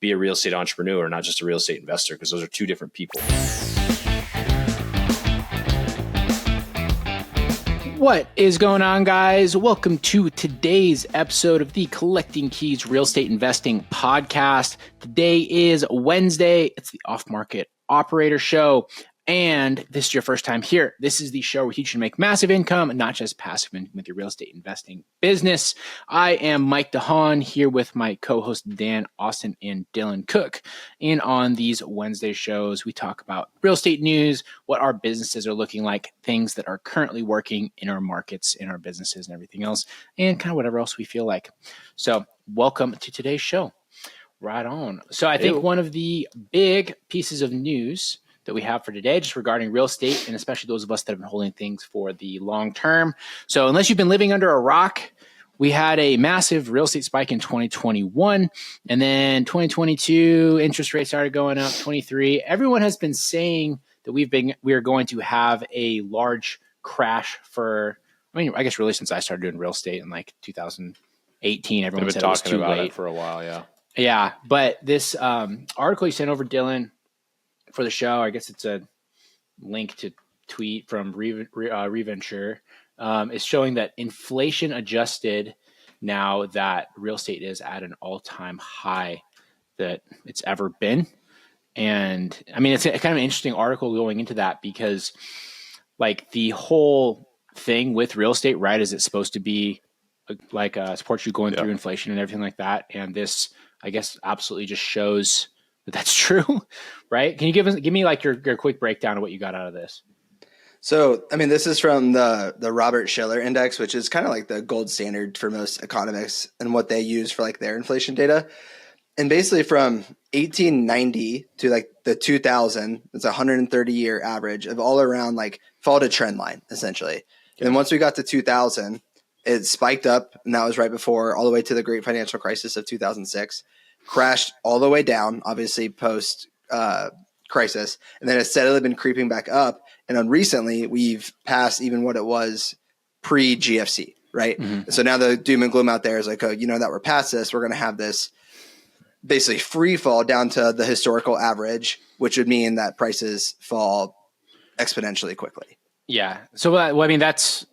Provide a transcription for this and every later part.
be a real estate entrepreneur, not just a real estate investor, because those are two different people. What is going on, guys? Welcome to today's episode of the Collecting Keys Real Estate Investing Podcast. Today is Wednesday. It's the Off Market Operator Show. And this is your first time here. This is the show where you can make massive income, not just passive income with your real estate investing business. I am Mike DeHaan here with my co-host Dan Austin and Dylan Cook. And on these Wednesday shows, we talk about real estate news, what our businesses are looking like, things that are currently working in our markets, in our businesses and everything else, and kind of whatever else we feel like. So welcome to today's show. Right on. So I think one of the big pieces of news that we have for today, just regarding real estate, and especially those of us that have been holding things for the long term. So unless you've been living under a rock, we had a massive real estate spike in 2021, and then 2022, interest rates started going up, 23. Everyone has been saying that we are going to have a large crash for, I guess really since I started doing real estate in like 2018, everyone said it was too late. For a while, yeah. Yeah, but this article you sent over, Dylan, for the show, I guess it's a link to tweet from Reventure, is showing that inflation adjusted, now that real estate is at an all-time high that it's ever been. And I mean, it's a kind of an interesting article going into that, because like the whole thing with real estate, right, is it's supposed to be like support you going through inflation and everything like that. And this, I guess, absolutely just shows that's true, right? Can you give me like your quick breakdown of what you got out of this? So, I mean, this is from the Robert Shiller Index, which is kind of like the gold standard for most economists and what they use for like their inflation data. And basically from 1890 to like the 2000, it's a 130-year average of all around like followed a trend line, essentially. Okay. And then once we got to 2000, it spiked up, and that was right before all the way to the great financial crisis of 2006. Crashed all the way down, obviously post crisis, and then it's steadily been creeping back up. And then recently, we've passed even what it was pre GFC, right? Mm-hmm. So now the doom and gloom out there is like, oh, that we're past this. We're going to have this basically free fall down to the historical average, which would mean that prices fall exponentially quickly. Yeah. So, I mean, that's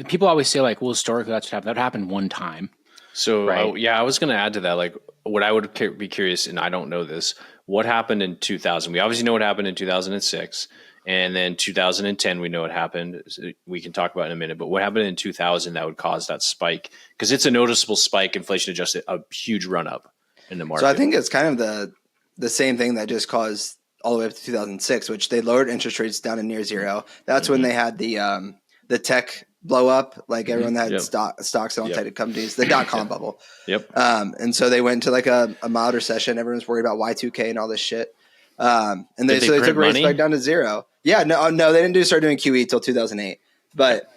people always say like, well, historically, that's what happened. That happened one time. So, right? I was going to add to that, like, what I would be curious, and I don't know this, what happened in 2000? We obviously know what happened in 2006, and then 2010, we know what happened. We can talk about it in a minute, but what happened in 2000 that would cause that spike? Because it's a noticeable spike, inflation adjusted, a huge run up in the market. So I think it's kind of the same thing that just caused all the way up to 2006, which they lowered interest rates down to near zero. That's when they had the tech blow up, like everyone that had stocks in all type of companies, the dot-com bubble. Yep. And so they went into like a mild recession. Everyone's worried about Y2K and all this shit. And they took rates back down to zero. Yeah, no, they didn't start doing QE till 2008, but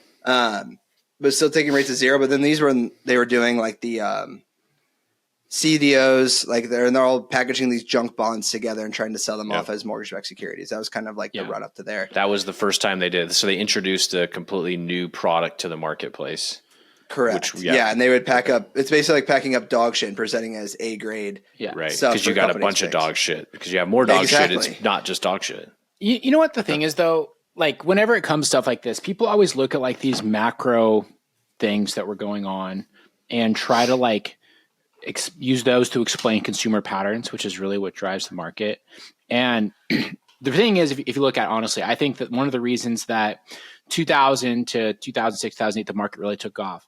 still taking rates to zero. But then they were doing like the CDOs, like they're all packaging these junk bonds together and trying to sell them off as mortgage-backed securities. That was kind of like the run up to there. That was the first time they did. So they introduced a completely new product to the marketplace. Correct. And they would pack up. It's basically like packing up dog shit and presenting it as A grade. Yeah, right. Because you got a bunch of dog shit. Because you have more dog shit. It's not just dog shit. You know what the thing is though? Like whenever it comes to stuff like this, people always look at like these macro things that were going on and try to like use those to explain consumer patterns, which is really what drives the market. And the thing is, if you look at honestly, I think that one of the reasons that 2000 to 2006, 2008, the market really took off.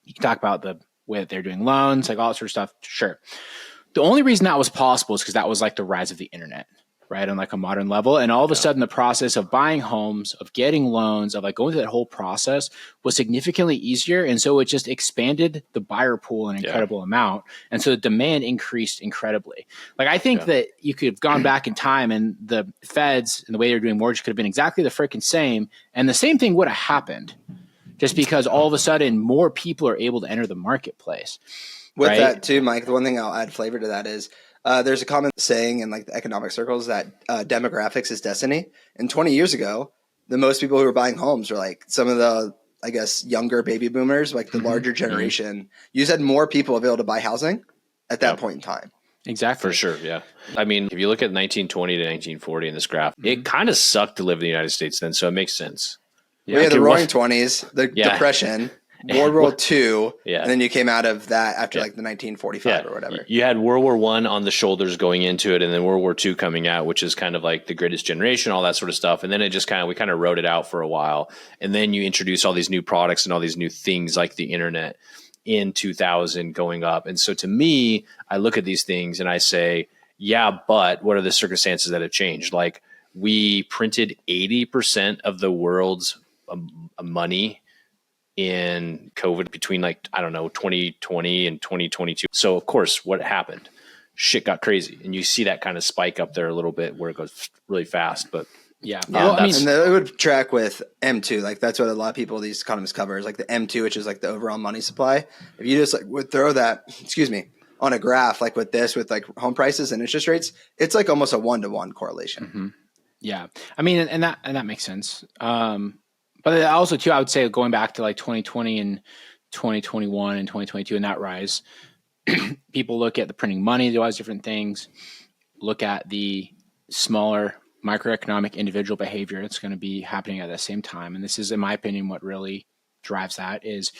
You can talk about the way that they're doing loans, like all that sort of stuff. Sure. The only reason that was possible is because that was like the rise of the internet, right? On like a modern level. And all of a sudden the process of buying homes, of getting loans, of like going through that whole process was significantly easier. And so it just expanded the buyer pool an incredible amount. And so the demand increased incredibly. Like I think that you could have gone back in time and the feds and the way they're doing mortgage could have been exactly the freaking same. And the same thing would have happened just because all of a sudden more people are able to enter the marketplace. With that too, Mike, the one thing I'll add flavor to that is there's a common saying in like the economic circles that demographics is destiny. And 20 years ago, the most people who were buying homes were like some of the, I guess, younger baby boomers, like the larger generation. You just had more people available to buy housing at that point in time. Exactly. For sure, yeah. I mean, if you look at 1920 to 1940 in this graph, it kind of sucked to live in the United States then, so it makes sense. We had the Okay, Roaring Twenties, the Depression, World War II, and then you came out of that after like the 1945 or whatever. You had World War I on the shoulders going into it, and then World War II coming out, which is kind of like the greatest generation, all that sort of stuff. And then it just we kind of rode it out for a while. And then you introduce all these new products and all these new things like the internet in 2000 going up. And so to me, I look at these things and I say, yeah, but what are the circumstances that have changed? Like, we printed 80% of the world's money in COVID between 2020 and 2022. So of course, what happened? Shit got crazy, and you see that kind of spike up there a little bit where it goes really fast. But well, and it would track with M2. Like, that's what a lot of people, these economists cover, is like the M2, which is like the overall money supply. If you just would throw that, on a graph like with this, with like home prices and interest rates, it's like almost a 1-to-1 correlation. Mm-hmm. Yeah, I mean, and that makes sense. But also too, I would say going back to like 2020 and 2021 and 2022 and that rise, people look at the printing money, do all these different things, look at the smaller microeconomic individual behavior that's going to be happening at the same time. And this is, in my opinion, what really drives that is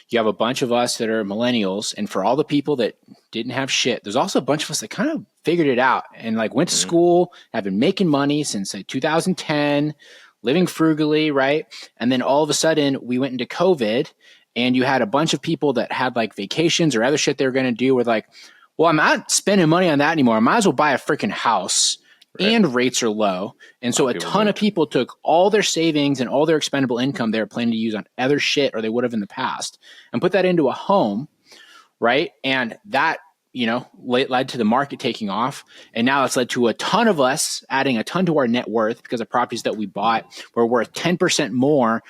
you have a bunch of us that are millennials. And for all the people that didn't have shit, there's also a bunch of us that kind of figured it out and like went to school, have been making money since like 2010, living frugally, right? And then all of a sudden we went into COVID and you had a bunch of people that had like vacations or other shit they were going to do with like, well, I'm not spending money on that anymore. I might as well buy a freaking house. Right. And rates are low. And so a ton of people took all their savings and all their expendable income they were planning to use on other shit or they would have in the past and put that into a home, right? And that, led to the market taking off. And now it's led to a ton of us adding a ton to our net worth because of properties that we bought were worth 10% more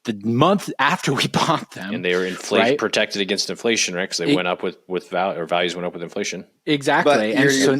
the month after we bought them. And they were protected against inflation, right? Because they went up with value, or values went up with inflation. Exactly.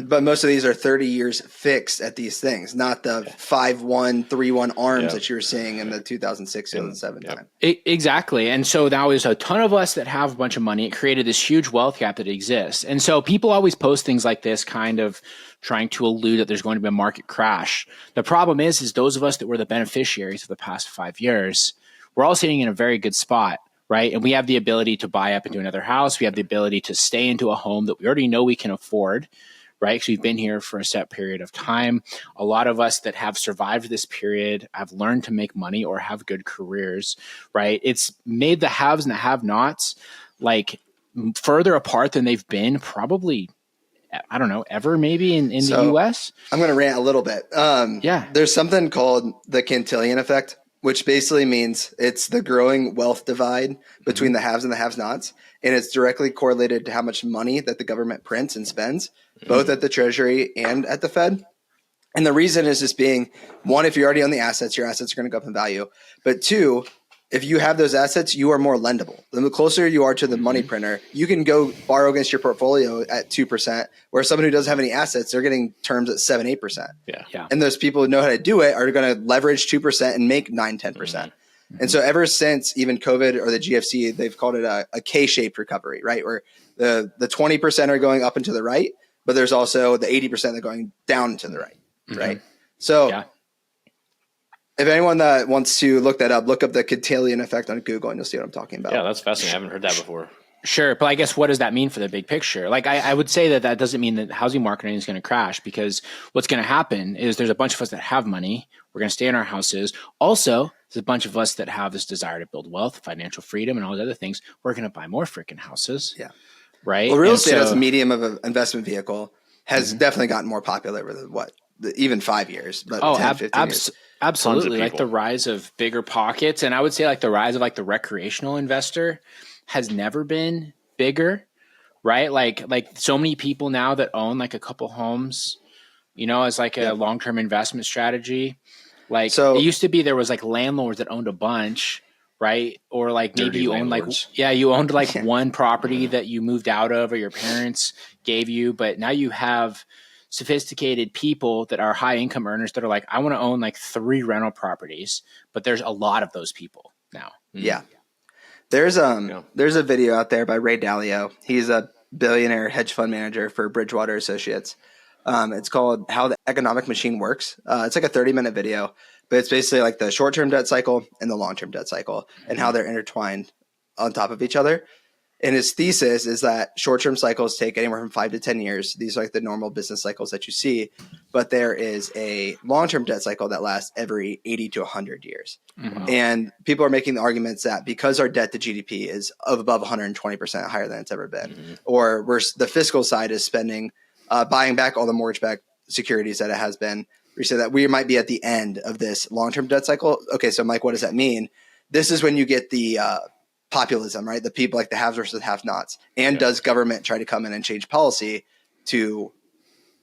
But most of these are 30 years fixed at these things, not the 5-1, 3-1 arms that you were seeing in the 2006, 2007 time. Exactly. And so now there's a ton of us that have a bunch of money. It created this huge wealth gap that exists. And so people always post things like this kind of trying to allude that there's going to be a market crash. The problem is those of us that were the beneficiaries of the past 5 years, we're all sitting in a very good spot, right? And we have the ability to buy up into another house. We have the ability to stay into a home that we already know we can afford, right? Because we've been here for a set period of time. A lot of us that have survived this period have learned to make money or have good careers, right? It's made the haves and the have-nots like further apart than they've been probably, I don't know, ever maybe in the U.S. I'm going to rant a little bit. There's something called the Cantillon effect, which basically means it's the growing wealth divide between the haves and the have-nots. And it's directly correlated to how much money that the government prints and spends, both at the Treasury and at the Fed. And the reason is just being, one, if you're already on the assets, your assets are going to go up in value. But two, if you have those assets, you are more lendable. The closer you are to the money printer, you can go borrow against your portfolio at 2%, where someone who doesn't have any assets, they're getting terms at 7-8%. Yeah. And those people who know how to do it are going to leverage 2% and make 9-10%. And so ever since even COVID or the GFC, they've called it a K-shaped recovery, right? Where the 20% are going up and to the right, but there's also the 80% that are going down to the right, right? So if anyone that wants to look that up, look up the Cantillon effect on Google and you'll see what I'm talking about. Yeah, that's fascinating. I haven't heard that before. Sure. But I guess what does that mean for the big picture? Like I would say that doesn't mean that housing market is going to crash, because what's going to happen is there's a bunch of us that have money. We're going to stay in our houses. Also, there's a bunch of us that have this desire to build wealth, financial freedom, and all those other things. We're going to buy more freaking houses. Yeah. Right. Well, real estate as a medium of an investment vehicle has definitely gotten more popular over even 5 years, but 10, 15 years. Absolutely. Like the rise of bigger pockets. And I would say like the rise of like the recreational investor has never been bigger, right? Like so many people now that own like a couple homes, as like a long-term investment strategy. Like it used to be there was like landlords that owned a bunch, right? Or like maybe you owned you owned like one property that you moved out of or your parents gave you, but now you have sophisticated people that are high income earners that are like, I want to own like 3 rental properties, but there's a lot of those people now. Yeah. There's a video out there by Ray Dalio. He's a billionaire hedge fund manager for Bridgewater Associates. It's called How the Economic Machine Works. It's like a 30-minute video, but it's basically like the short-term debt cycle and the long-term debt cycle and how they're intertwined on top of each other. And his thesis is that short-term cycles take anywhere from 5 to 10 years. These are like the normal business cycles that you see, but there is a long-term debt cycle that lasts every 80 to 100 years. Mhm. And people are making the arguments that because our debt to GDP is of above 120% higher than it's ever been, or the fiscal side is spending, buying back all the mortgage-backed securities that it has been, we say that we might be at the end of this long-term debt cycle. Okay, so Mike, what does that mean? This is when you get the populism, right? The people like the haves versus have-nots. And does government try to come in and change policy to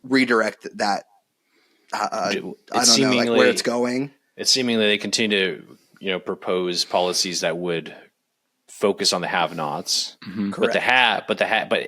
redirect that? I don't know, like where it's going. It's seemingly they continue to, propose policies that would focus on the have-nots, but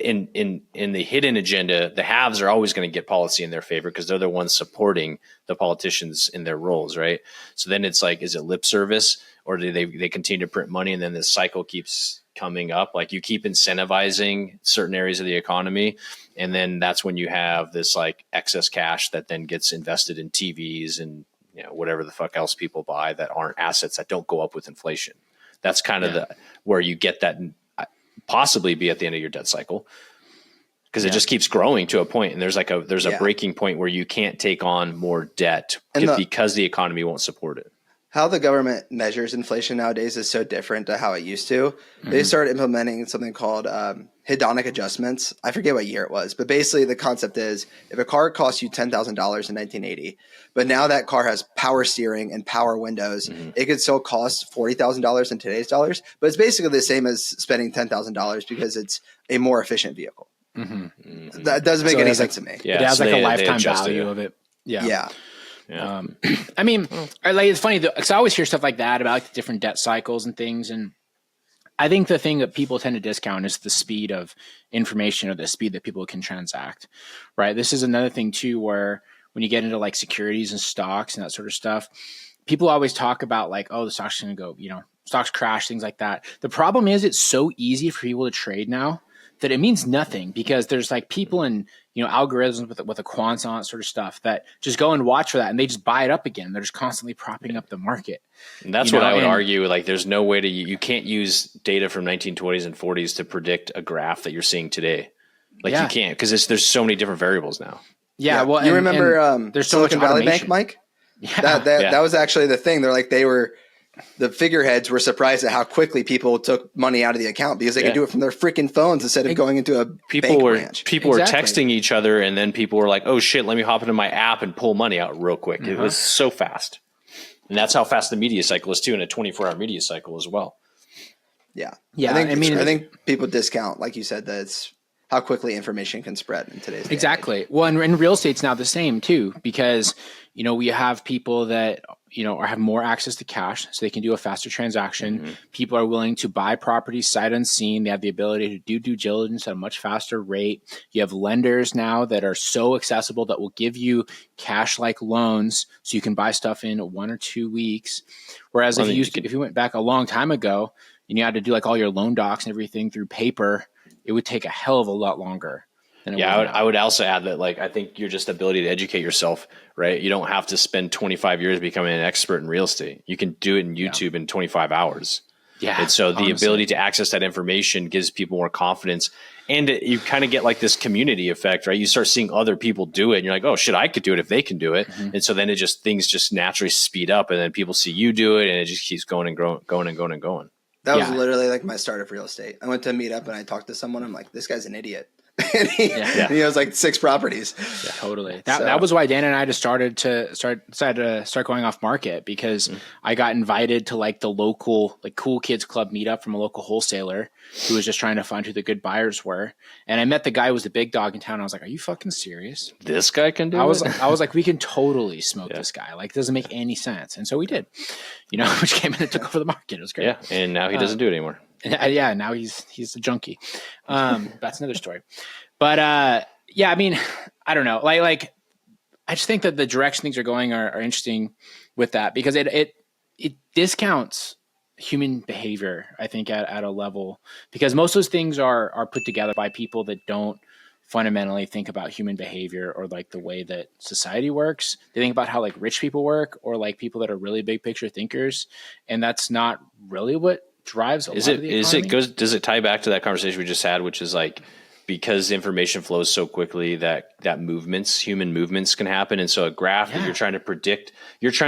in the hidden agenda, the haves are always going to get policy in their favor because they're the ones supporting the politicians in their roles, right? So then it's like, is it lip service, or do they continue to print money, and then this cycle keeps coming up? Like you keep incentivizing certain areas of the economy, and then that's when you have this like excess cash that then gets invested in TVs and whatever the fuck else people buy that aren't assets that don't go up with inflation. That's kind of where you get that possibly be at the end of your debt cycle, because it just keeps growing to a point, and there's a breaking point where you can't take on more debt because the economy won't support it. How the government measures inflation nowadays is so different to how it used to. They started implementing something called hedonic adjustments. I forget what year it was, but basically the concept is if a car cost you $10,000 in 1980, but now that car has power steering and power windows, it could still cost $40,000 in today's dollars, but it's basically the same as spending $10,000 because it's a more efficient vehicle. That doesn't make any sense to me. Yeah, it has like a lifetime value of it. Yeah. I mean, it's funny though, because I always hear stuff like that about like the different debt cycles and things. And I think the thing that people tend to discount is the speed of information, or the speed that people can transact, right? This is another thing too, where when you get into like securities and stocks and that sort of stuff, people always talk about like, oh, the stock's going to go, stocks crash, things like that. The problem is it's so easy for people to trade now that it means nothing, because there's like people in, algorithms with a quants on it sort of stuff that just go and watch for that, and they just buy it up again. They're just constantly propping up the market. And that's what I would argue. Like there's no way you can't use data from 1920s and 40s to predict a graph that you're seeing today. Like you can't, because there's so many different variables now. Yeah. Well, you remember there's so Silicon much Valley automation. Bank, Mike? That was actually the thing. They're like, the figureheads were surprised at how quickly people took money out of the account because they could do it from their freaking phones instead of going into a bank branch. People were texting each other, and then people were like, oh shit, let me hop into my app and pull money out real quick. It was so fast. And that's how fast the media cycle is too, in a 24-hour media cycle as well. Yeah. Yeah. I think people discount, like you said, that it's how quickly information can spread in today's day. Exactly. Well, and real estate's now the same too, because, we have people that, have more access to cash, so they can do a faster transaction. People are willing to buy properties sight unseen. They have the ability to do due diligence at a much faster rate. You have lenders now that are so accessible that will give you cash-like loans, so you can buy stuff in 1 or 2 weeks. Whereas if you went back a long time ago and you had to do like all your loan docs and everything through paper, it would take a hell of a lot longer. I would also add that, like, I think your just ability to educate yourself, right? You don't have to spend 25 years becoming an expert in real estate. You can do it in YouTube in 25 hours. Yeah. And so the ability to access that information gives people more confidence, and you kind of get like this community effect, right? You start seeing other people do it and you're like, oh shit, I could do it if they can do it. And so then things just naturally speed up, and then people see you do it, and it just keeps going and going and going and going. That was literally like my start of real estate. I went to a meetup and I talked to someone. I'm like, this guy's an idiot. And he has like 6 properties. Yeah, totally. That was why Dan and I decided to start going off market, because I got invited to like the local like cool kids club meetup from a local wholesaler who was just trying to find who the good buyers were. And I met the guy who was the big dog in town. I was like, are you fucking serious? This guy can do it? I was like, we can totally smoke this guy. Like, it doesn't make any sense. And so we did, which came in and took over the market. It was great. Yeah. And now he doesn't do it anymore. Yeah, now he's a junkie. That's another story. But I mean, I don't know. Like I just think that the direction things are going are interesting with that, because it discounts human behavior, I think, at a level, because most of those things are put together by people that don't fundamentally think about human behavior or like the way that society works. They think about how like rich people work or like people that are really big picture thinkers, and that's not really what drives a lot of the economy. Does it tie back to that conversation we just had, which is like, because information flows so quickly that human movements can happen. And so a graph that you're trying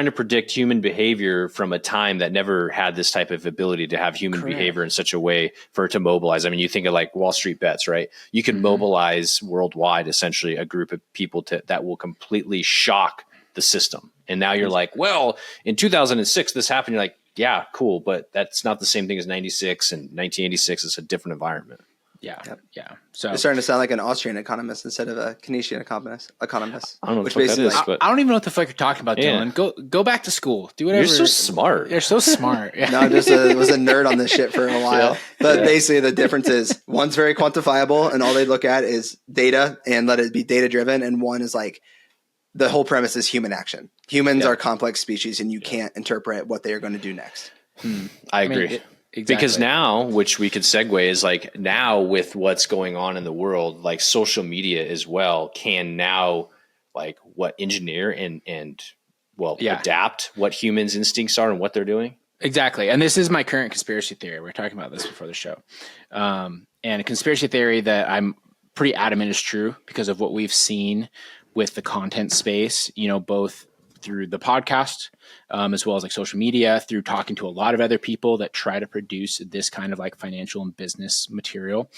to predict human behavior from a time that never had this type of ability to have human behavior in such a way for it to mobilize. I mean, you think of like Wall Street bets, right? You can mobilize worldwide, essentially a group of people that will completely shock the system. And now you're like, well, in 2006, this happened. You're like, yeah, cool. But that's not the same thing as 96 and 1986. It's a different environment. Yeah. So you're starting to sound like an Austrian economist instead of a Canadian economist. I don't know which what basically that is, but I don't even know what the fuck you're talking about, Dylan. Go back to school. Do whatever. You're so smart. You're so smart. Yeah. No, I just was a nerd on this shit for a while. But basically the difference is one's very quantifiable and all they look at is data and let it be data driven. And one is like the whole premise is human action. Humans are complex species and you can't interpret what they are going to do next. I agree. Exactly. Because now, which we could segue, is like now with what's going on in the world, like social media as well can now like engineer and adapt what humans' instincts are and what they're doing. Exactly. And this is my current conspiracy theory. We were talking about this before the show. And a conspiracy theory that I'm pretty adamant is true because of what we've seen with the content space, both through the podcast, as well as like social media, through talking to a lot of other people that try to produce this kind of like financial and business material.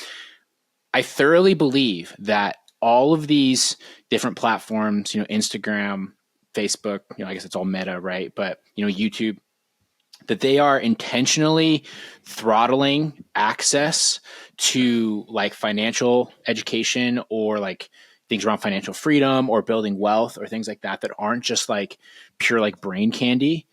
I thoroughly believe that all of these different platforms, Instagram, Facebook, I guess it's all Meta, right? But, YouTube, that they are intentionally throttling access to like financial education or like things around financial freedom or building wealth or things like that aren't just like pure like brain candy.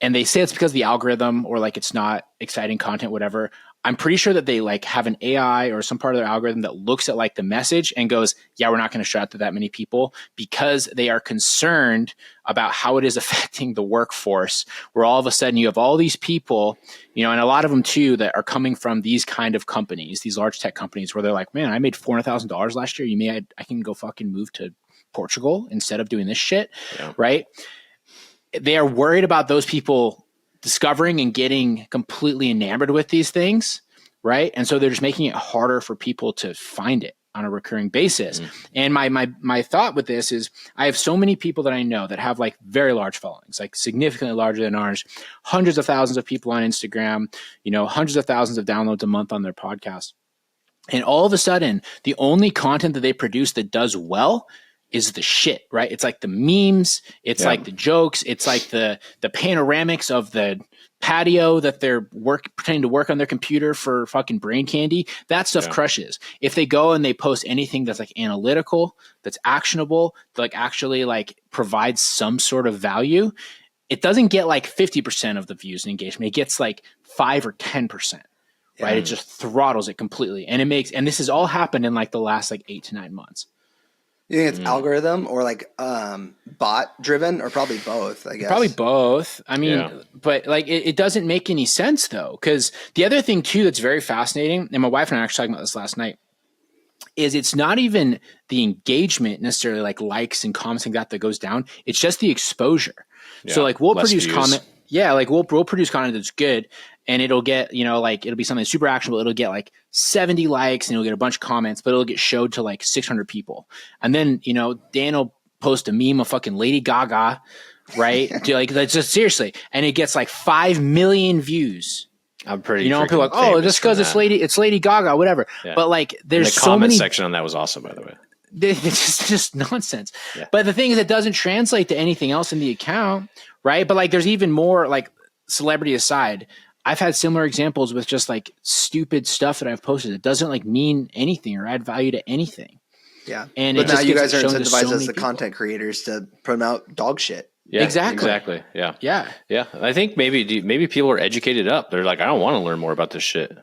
And they say it's because of the algorithm or like it's not exciting content, whatever. I'm pretty sure that they like have an AI or some part of their algorithm that looks at like the message and goes, yeah, we're not going to show out to that many people because they are concerned about how it is affecting the workforce, where all of a sudden you have all these people, and a lot of them too, that are coming from these kind of companies, these large tech companies where they're like, man, I made $400,000 last year. I can go fucking move to Portugal instead of doing this shit. Yeah. Right. They are worried about those people discovering and getting completely enamored with these things, right? And so they're just making it harder for people to find it on a recurring basis. And my thought with this is I have so many people that I know that have like very large followings, like significantly larger than ours, hundreds of thousands of people on Instagram, hundreds of thousands of downloads a month on their podcast. And all of a sudden, the only content that they produce that does well is the shit, right? It's like the memes, it's like the jokes, it's like the panoramics of the patio that they're pretending to work on their computer for fucking brain candy. That stuff crushes. If they go and they post anything that's like analytical, that's actionable, that like actually like provides some sort of value, it doesn't get like 50% of the views and engagement. It gets like 5 or 10%. Right? It just throttles it completely. And and this has all happened in like the last like 8 to 9 months. You think it's algorithm or like bot driven or probably both, I guess? Probably both. I mean, but like it doesn't make any sense though. Because the other thing too that's very fascinating, and my wife and I were actually talking about this last night, is it's not even the engagement necessarily like likes and comments like that goes down. It's just the exposure. Yeah, so like we'll produce content. Yeah, like we'll produce content that's good and it'll get, it'll be something super actionable. It'll get like 70 likes and it'll get a bunch of comments, but it'll get showed to like 600 people. And then, Dan will post a meme of fucking Lady Gaga, right? That's just seriously. And it gets like 5 million views. I'm pretty, people are like, oh, just because it's Lady Gaga, whatever. Yeah. But like, there's so many. The comment section on that was awesome, by the way. It's just nonsense. Yeah. But the thing is, it doesn't translate to anything else in the account, right? But like, there's even more, like celebrity aside, I've had similar examples with just like stupid stuff that I've posted. It doesn't like mean anything or add value to anything. Yeah. And but now you guys are incentivized as the content creators to promote dog shit. Yeah, exactly. Yeah. Yeah. Yeah. I think maybe people are educated up. They're like, I don't want to learn more about this shit.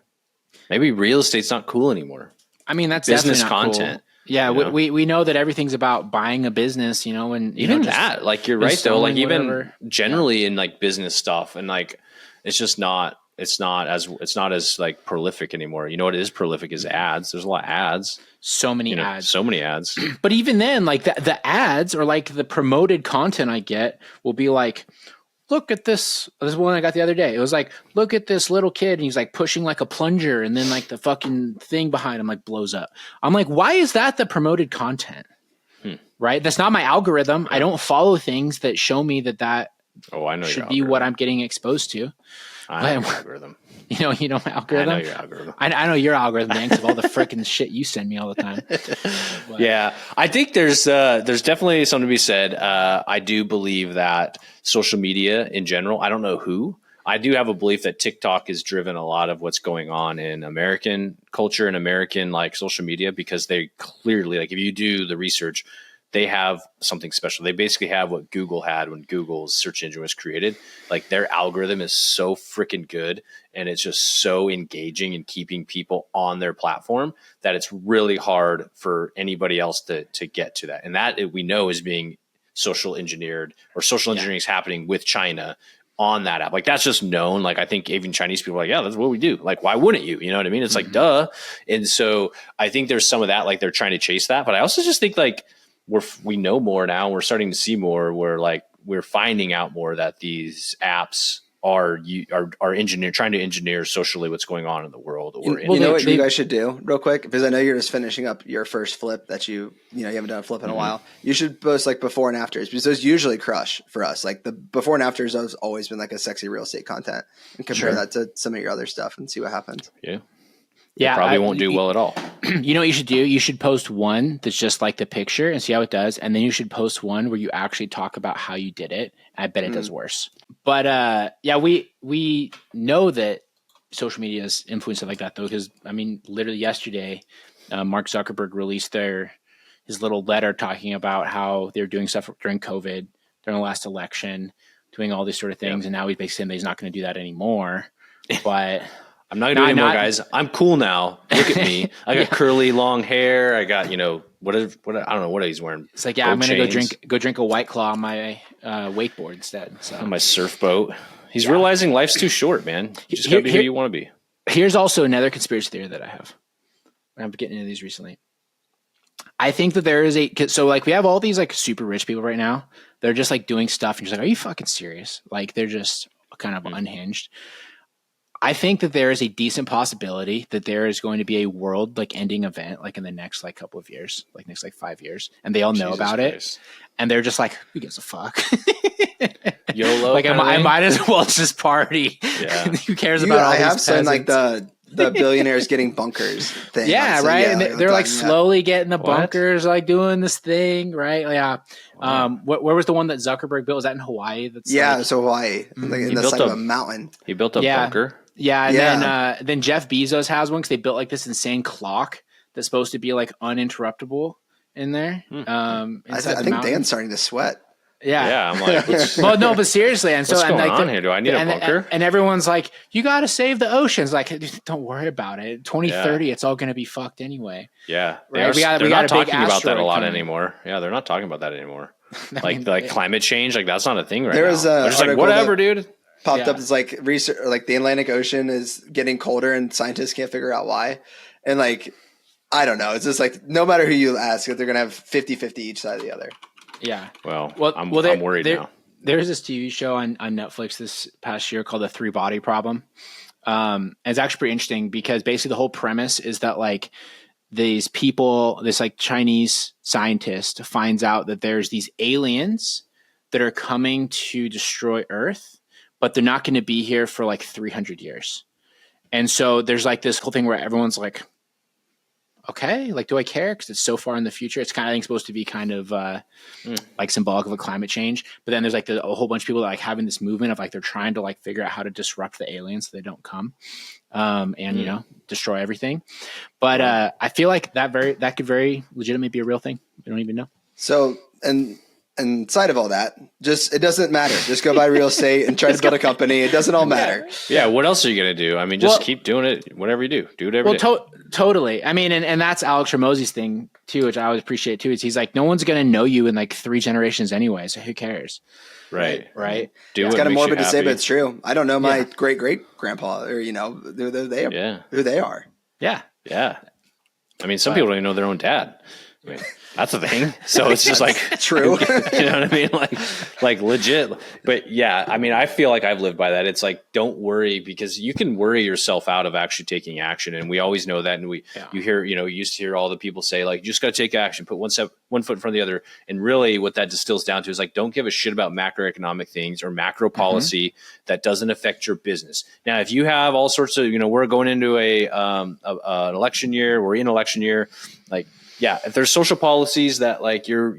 Maybe real estate's not cool anymore. I mean, that's business definitely not content. Cool. Yeah, we know that everything's about buying a business, and even that, like you're right though, like even whatever. generally in like business stuff and like It's just not. It's not as like prolific anymore. You know what is prolific is ads. There's a lot of ads. So many ads. So many ads. But even then, like the ads or like the promoted content I get will be like, look at this. This is one I got the other day. It was like, look at this little kid, and he's like pushing like a plunger, and then like the fucking thing behind him like blows up. I'm like, why is that the promoted content? Right? That's not my algorithm. I don't follow things that show me that Oh, I know should be what I'm getting exposed to. I know your algorithm. You know my algorithm? I know your algorithm. I know your algorithm, thanks of all the freaking shit you send me all the time. But, yeah, I think there's definitely something to be said. I do believe that social media in general, I don't know who, I do have a belief that TikTok has driven a lot of what's going on in American culture and American like social media, because they clearly, like if you do the research, they have something special. They basically have what Google had when Google's search engine was created. Like their algorithm is so freaking good, and it's just so engaging in keeping people on their platform that it's really hard for anybody else to get to that. And that we know is being social engineered, or social engineering is happening with China on that app. Like that's just known. Like I think even Chinese people are like, yeah, that's what we do. Like, why wouldn't you? You know what I mean? It's like, duh. And so I think there's some of that, like they're trying to chase that. But I also just think like, we know more now. We're starting to see more. We're finding out more that these apps are trying to engineer socially what's going on in the world. Or you know what you guys should do real quick, because I know you're just finishing up your first flip that you haven't done a flip in a while. You should post like before and afters, because those usually crush for us. Like the before and afters has always been like a sexy real estate content, and compare that to some of your other stuff and see what happens. Yeah. Yeah, probably won't do well at all. You know what you should do? You should post one that's just like the picture and see how it does. And then you should post one where you actually talk about how you did it. I bet it does worse. But yeah, we know that social media has influenced stuff like that, though, because I mean, literally yesterday, Mark Zuckerberg released his little letter talking about how they're doing stuff during COVID, during the last election, doing all these sort of things. And now he's basically saying that he's not going to do that anymore. But I'm not doing anymore, guys. I'm cool now. Look at me. I got curly, long hair. I got, what I don't know what he's wearing. It's like, yeah, I'm going to go drink a White Claw on my wakeboard instead. So. On my surf boat. He's realizing life's too short, man. You just got to be who you want to be. Here's also another conspiracy theory that I have. I'm getting into these recently. I think that there is so like we have all these like super rich people right now. They're just like doing stuff and you're just like, are you fucking serious? Like they're just kind of unhinged. I think that there is a decent possibility that there is going to be a world like ending event like in the next like couple of years, like next like 5 years, and they all know about it, and they're just like, who gives a fuck? YOLO. Like I might as well just party. Yeah. Who cares about all these peasants? I have seen like the billionaires getting bunkers thing. Yeah, right. Yeah, and they're like slowly getting the bunkers, like doing this thing, right? Yeah. Where was the one that Zuckerberg built? Was that in Hawaii? That's it's Hawaii, like in the side of a mountain. He built a bunker. Yeah, and then Jeff Bezos has one because they built like this insane clock that's supposed to be like uninterruptible in there. I think Dan's starting to sweat. Yeah, I'm like, well, no, but seriously, and so what's going on like, here? Do I need a bunker? And everyone's like, you got to save the oceans. Like, don't worry about it. 2030, it's all going to be fucked anyway. Yeah, right. They're not talking about that a lot anymore. Yeah, they're not talking about that anymore. like climate change, like that's not a thing right now. They're just like, whatever, dude. Popped up as like research, like the Atlantic Ocean is getting colder and scientists can't figure out why. And like, I don't know. It's just like, no matter who you ask, they're going to have 50-50 each side of the other. Yeah. Well, I'm worried now. There's this TV show on Netflix this past year called The Three Body Problem. And it's actually pretty interesting because basically the whole premise is that like these people, this like Chinese scientist finds out that there's these aliens that are coming to destroy Earth, but they're not going to be here for like 300 years. And so there's like this whole thing where everyone's like, okay, like, do I care? Because it's so far in the future. It's kind of, I think, supposed to be kind of like symbolic of a climate change. But then there's like a whole bunch of people that like having this movement of like they're trying to like figure out how to disrupt the aliens so they don't come and destroy everything. But I feel like that could very legitimately be a real thing. We don't even know. So and inside of all that, just it doesn't matter. Just go buy real estate and try to build a company. It doesn't all matter. Yeah. What else are you gonna do? I mean, just keep doing it. Whatever you do, do it every day. Totally. I mean, and that's Alex Ramosey's thing too, which I always appreciate too. Is he's like, no one's going to know you in like 3 generations anyway, so who cares? Right. Right. Do It's what kind of makes you morbid to say, happy. but it's true. I don't know my Yeah. great grandpa, or who they are. Yeah. Yeah. I mean, some people don't even know their own dad. I mean, that's the thing. So it's just like True. you know what I mean? Like legit. But yeah, I mean, I feel like I've lived by that. It's like, don't worry, because you can worry yourself out of actually taking action. And we always know that. And you hear, you used to hear all the people say, like, you just got to take action, put one foot in front of the other. And really what that distills down to is like, don't give a shit about macroeconomic things or macro policy that doesn't affect your business. Now, if you have all sorts of, we're going into an election year, we're in election year, like, yeah, if there's social policies that like you're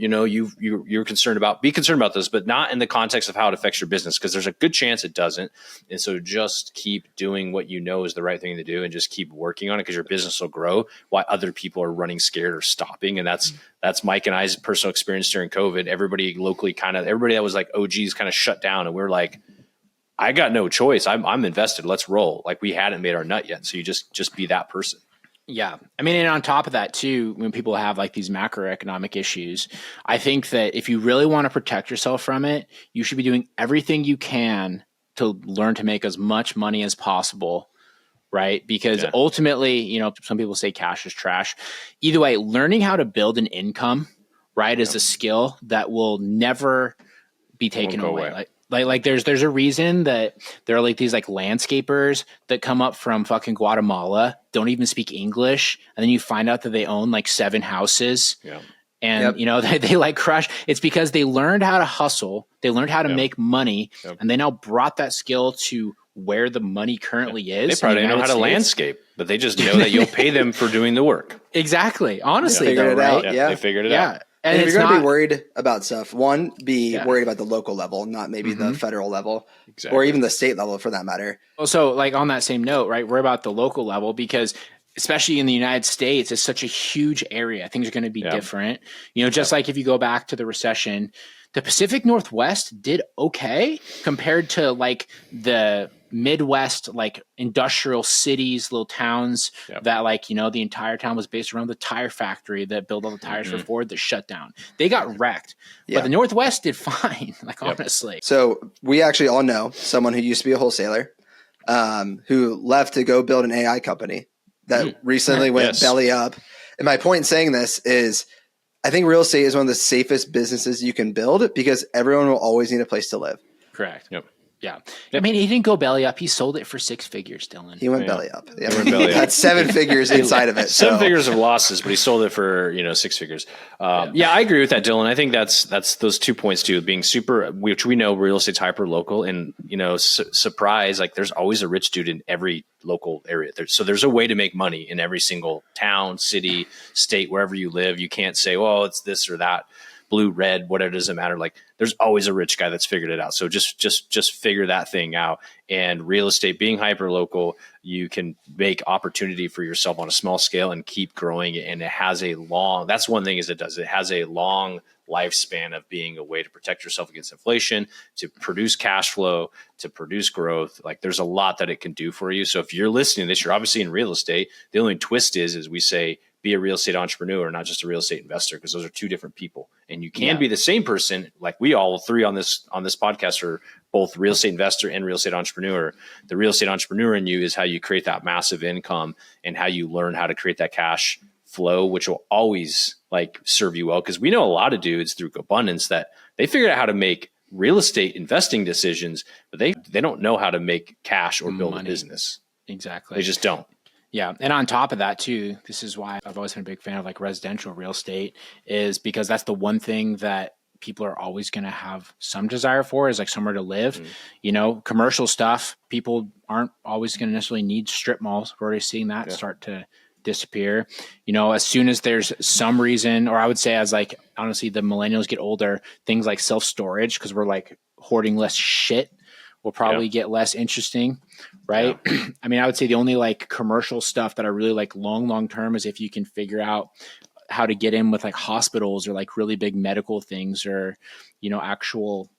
concerned about, be concerned about this, but not in the context of how it affects your business, because there's a good chance it doesn't. And so just keep doing what you know is the right thing to do, and just keep working on it, because your business will grow while other people are running scared or stopping. And that's Mike and I's personal experience during COVID. Everybody locally everybody that was like OGs kind of shut down, and we're like, I got no choice. I'm invested. Let's roll. Like, we hadn't made our nut yet. So you just be that person. Yeah. I mean, and on top of that too, when people have like these macroeconomic issues, I think that if you really want to protect yourself from it, you should be doing everything you can to learn to make as much money as possible, right? Because ultimately, some people say cash is trash. Either way, learning how to build an income, right, is a skill that will never be taken away. Like there's a reason that there are like these like landscapers that come up from fucking Guatemala, don't even speak English, and then you find out that they own like 7 houses. Yeah. And they like crush. It's because they learned how to hustle, they learned how to make money, and they now brought that skill to where the money currently is. They probably know how to landscape, but they just know that you'll pay them for doing the work. Exactly. Honestly, they figured it out. They figured it out. And if you're going to be worried about stuff, one, be worried about the local level, not maybe the federal level, or even the state level for that matter. Also, like on that same note, right, worry about the local level, because especially in the United States, it's such a huge area. Things are going to be different. Just like if you go back to the recession, the Pacific Northwest did okay compared to like the Midwest, like industrial cities, little towns that like, the entire town was based around the tire factory that built all the tires for Ford that shut down. They got wrecked, but the Northwest did fine. Like honestly. So we actually all know someone who used to be a wholesaler, who left to go build an AI company that recently went belly up. And my point in saying this is, I think real estate is one of the safest businesses you can build, because everyone will always need a place to live. Correct. Yep. Yeah. I mean, he didn't go belly up. He sold it for 6 figures, Dylan. He went belly up. Yeah. He had 7 figures inside of it. 7 figures of losses, but he sold it for, 6 figures. I agree with that, Dylan. I think that's those 2 points too, being super, which we know real estate's hyper local, and, surprise, like there's always a rich dude in every local area. So there's a way to make money in every single town, city, state, wherever you live. You can't say, well, it's this or that, blue, red, whatever, doesn't matter. Like there's always a rich guy that's figured it out. So just figure that thing out. And real estate being hyper local, you can make opportunity for yourself on a small scale and keep growing it. And it has that's one thing it has a long lifespan of being a way to protect yourself against inflation, to produce cash flow, to produce growth. Like there's a lot that it can do for you. So if you're listening to this, you're obviously in real estate. The only twist is we say, be a real estate entrepreneur, not just a real estate investor, because those are 2 different people. And you can be the same person. Like we all 3 on this podcast are both real estate investor and real estate entrepreneur. The real estate entrepreneur in you is how you create that massive income and how you learn how to create that cash flow, which will always like serve you well. Because we know a lot of dudes through abundance that they figured out how to make real estate investing decisions, but they don't know how to make cash or build a business. Exactly. They just don't. Yeah. And on top of that too, this is why I've always been a big fan of like residential real estate, is because that's the one thing that people are always going to have some desire for, is like somewhere to live. Commercial stuff, people aren't always going to necessarily need strip malls. We're already seeing that start to disappear. As soon as there's some reason, or I would say as like, honestly, the millennials get older, things like self-storage, because we're like hoarding less shit, will probably get less interesting, right? Yeah. I mean, I would say the only like commercial stuff that I really like long term is if you can figure out how to get in with like hospitals or like really big medical things, or, actual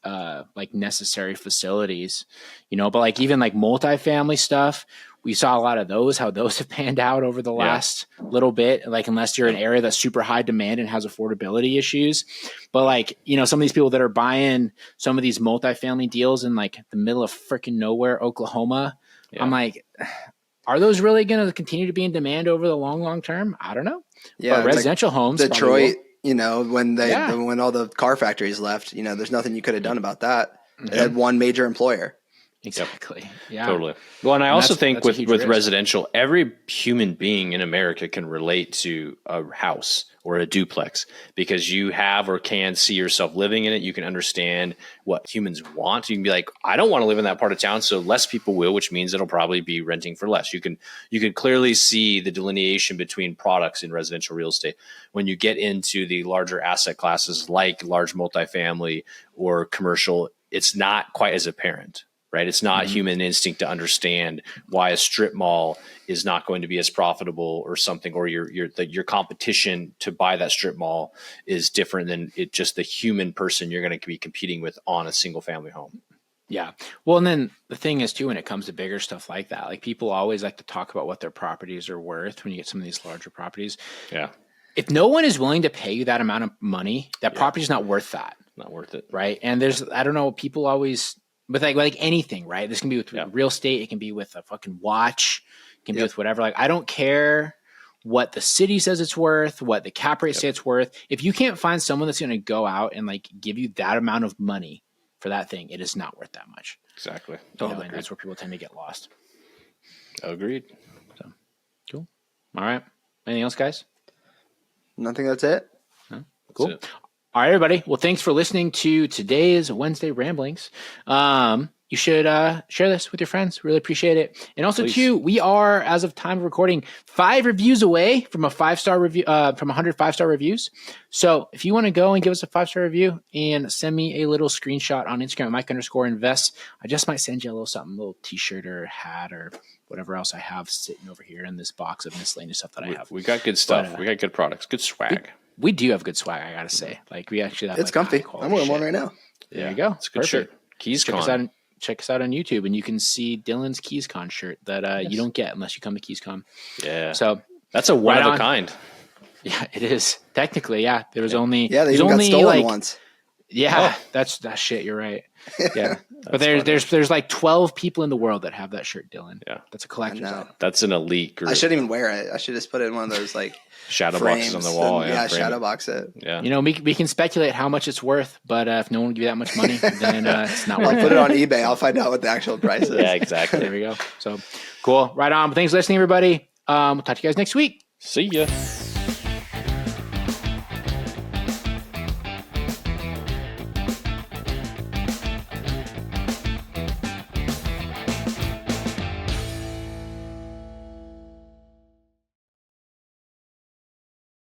like necessary facilities, but like even like multifamily stuff, we saw a lot of those, how those have panned out over the last little bit, like unless you're in an area that's super high demand and has affordability issues. But like, some of these people that are buying some of these multifamily deals in like the middle of freaking nowhere, Oklahoma, I'm like, are those really going to continue to be in demand over the long term? I don't know. Yeah, but residential homes, Detroit, when all the car factories left, there's nothing you could have done about that. They had one major employer. Exactly. Yeah. Totally. Well, and I also think with risk. residential, every human being in America can relate to a house or a duplex because you have or can see yourself living in it. You can understand what humans want. You can be like, I don't want to live in that part of town, so less people will, which means it'll probably be renting for less. You can clearly see the delineation between products in residential real estate. When you get into the larger asset classes like large multifamily or commercial, it's not quite as apparent. Right. It's not human instinct to understand why a strip mall is not going to be as profitable or something, or your competition to buy that strip mall is different than just the human person you're going to be competing with on a single family home. Yeah. Well, and then the thing is too, when it comes to bigger stuff like that, like people always like to talk about what their properties are worth when you get some of these larger properties. Yeah. If no one is willing to pay you that amount of money, that property is not worth that. Not worth it. Right. And I don't know, people always, with like anything, right? This can be with real estate. It can be with a fucking watch. It can be with whatever. Like, I don't care what the city says it's worth, what the cap rate say it's worth. If you can't find someone that's going to go out and like give you that amount of money for that thing, it is not worth that much. Exactly. Totally. And that's where people tend to get lost. Agreed. So cool. All right. Anything else, guys? Nothing. That's it. No? Cool. That's it. All right, everybody. Well, thanks for listening to today's Wednesday Ramblings. You should share this with your friends. Really appreciate it. And also, too, we are, as of time of recording, 5 reviews away from a 5-star review, from 100 5-star reviews. So if you want to go and give us a 5-star review and send me a little screenshot on Instagram, Mike_invest, I just might send you a little something, a little t-shirt or hat or whatever else I have sitting over here in this box of miscellaneous stuff that I have. We got good stuff. We got good products, good swag. We do have good swag, I gotta say. Like, we actually have. It's comfy. I'm wearing one right now. There you go. It's a good shirt. KeysCon. Check us out on YouTube, and you can see Dylan's KeysCon shirt that you don't get unless you come to KeysCon. Yeah. So that's a one of a kind. Yeah, it is. Technically, yeah. There was only they even got stolen once. Yeah, that's that shit. You're right. Yeah, but there's like 12 people in the world that have that shirt, Dylan. Yeah, that's a collector's item. That's an elite group. I shouldn't even wear it. I should just put it in one of those like shadow boxes on the wall. And, shadow box it. Yeah, we can speculate how much it's worth, but if no one will give you that much money, then it's not worth it. I'll put it on eBay. I'll find out what the actual price is. Yeah, exactly. There we go. So cool. Right on. But thanks for listening, everybody. We'll talk to you guys next week. See ya.